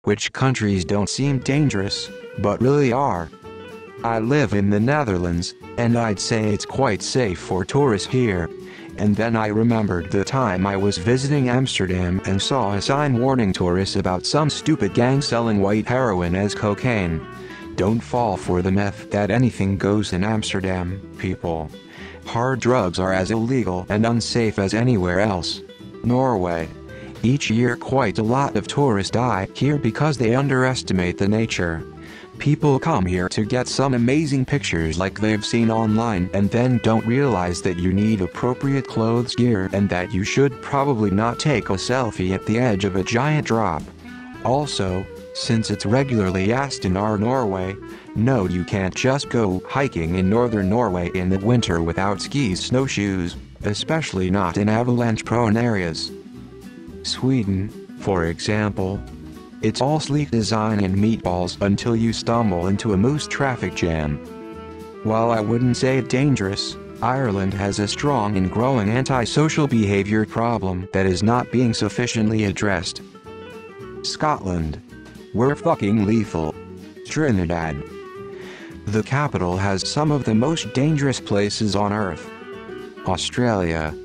Which countries don't seem dangerous, but really are. I live in the Netherlands, and I'd say it's quite safe for tourists here. And then I remembered the time I was visiting Amsterdam and saw a sign warning tourists about some stupid gang selling white heroin as cocaine. Don't fall for the myth that anything goes in Amsterdam, people. Hard drugs are as illegal and unsafe as anywhere else. Norway. Each year quite a lot of tourists die here because they underestimate the nature. People come here to get some amazing pictures like they've seen online and then don't realize that you need appropriate clothes, gear, and that you should probably not take a selfie at the edge of a giant drop. Also, since it's regularly asked in our Norway, no, you can't just go hiking in northern Norway in the winter without skis, snowshoes, especially not in avalanche-prone areas. Sweden, for example. It's all sleek design and meatballs until you stumble into a moose traffic jam. While I wouldn't say it dangerous, Ireland has a strong and growing antisocial behavior problem that is not being sufficiently addressed. Scotland. We're fucking lethal. Trinidad. The capital has some of the most dangerous places on Earth. Australia.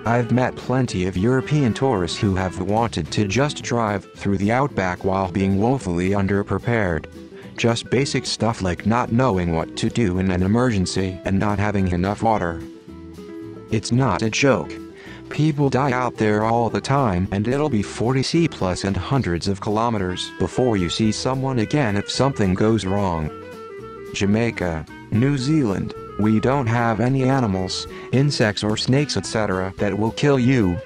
I've met plenty of European tourists who have wanted to just drive through the outback while being woefully underprepared. Just basic stuff like not knowing what to do in an emergency and not having enough water. It's not a joke. People die out there all the time and it'll be 40 degrees plus and hundreds of kilometers before you see someone again if something goes wrong. Jamaica, New Zealand. We don't have any animals, insects or snakes etc. that will kill you.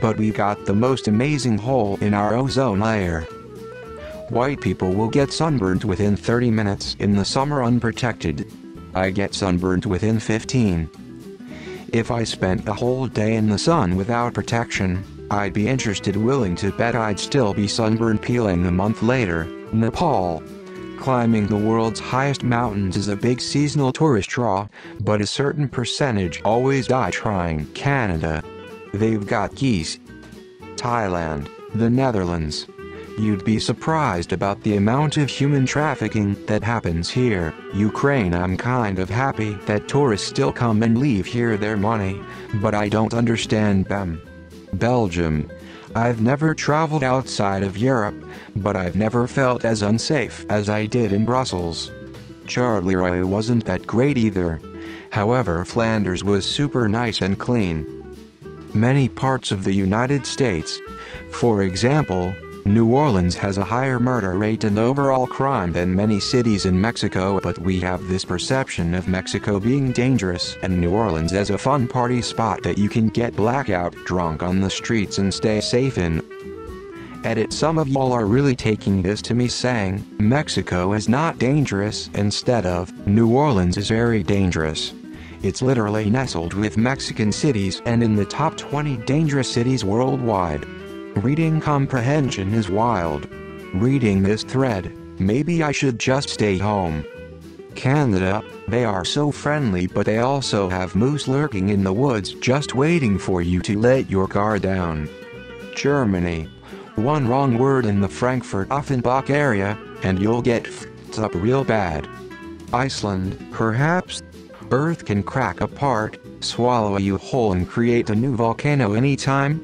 But we've got the most amazing hole in our ozone layer. White people will get sunburned within 30 minutes in the summer unprotected. I get sunburned within 15. If I spent a whole day in the sun without protection, I'd be willing to bet I'd still be sunburned peeling a month later. Nepal. Climbing the world's highest mountains is a big seasonal tourist draw, but a certain percentage always die trying. Canada. They've got geese. Thailand, the Netherlands. You'd be surprised about the amount of human trafficking that happens here. Ukraine. I'm kind of happy that tourists still come and leave here their money, but I don't understand them. Belgium. I've never traveled outside of Europe, but I've never felt as unsafe as I did in Brussels. Charleroi wasn't that great either. However, Flanders was super nice and clean. Many parts of the United States. For example, New Orleans has a higher murder rate and overall crime than many cities in Mexico, but we have this perception of Mexico being dangerous and New Orleans as a fun party spot that you can get blackout drunk on the streets and stay safe in. Edit. Some of y'all are really taking this to me saying, Mexico is not dangerous instead of, New Orleans is very dangerous. It's literally nestled with Mexican cities and in the top 20 dangerous cities worldwide. Reading comprehension is wild. Reading this thread, maybe I should just stay home. Canada, they are so friendly but they also have moose lurking in the woods just waiting for you to let your guard down. Germany. One wrong word in the Frankfurt-Offenbach area, and you'll get f***ed up real bad. Iceland, perhaps? Earth can crack apart, swallow you whole and create a new volcano anytime?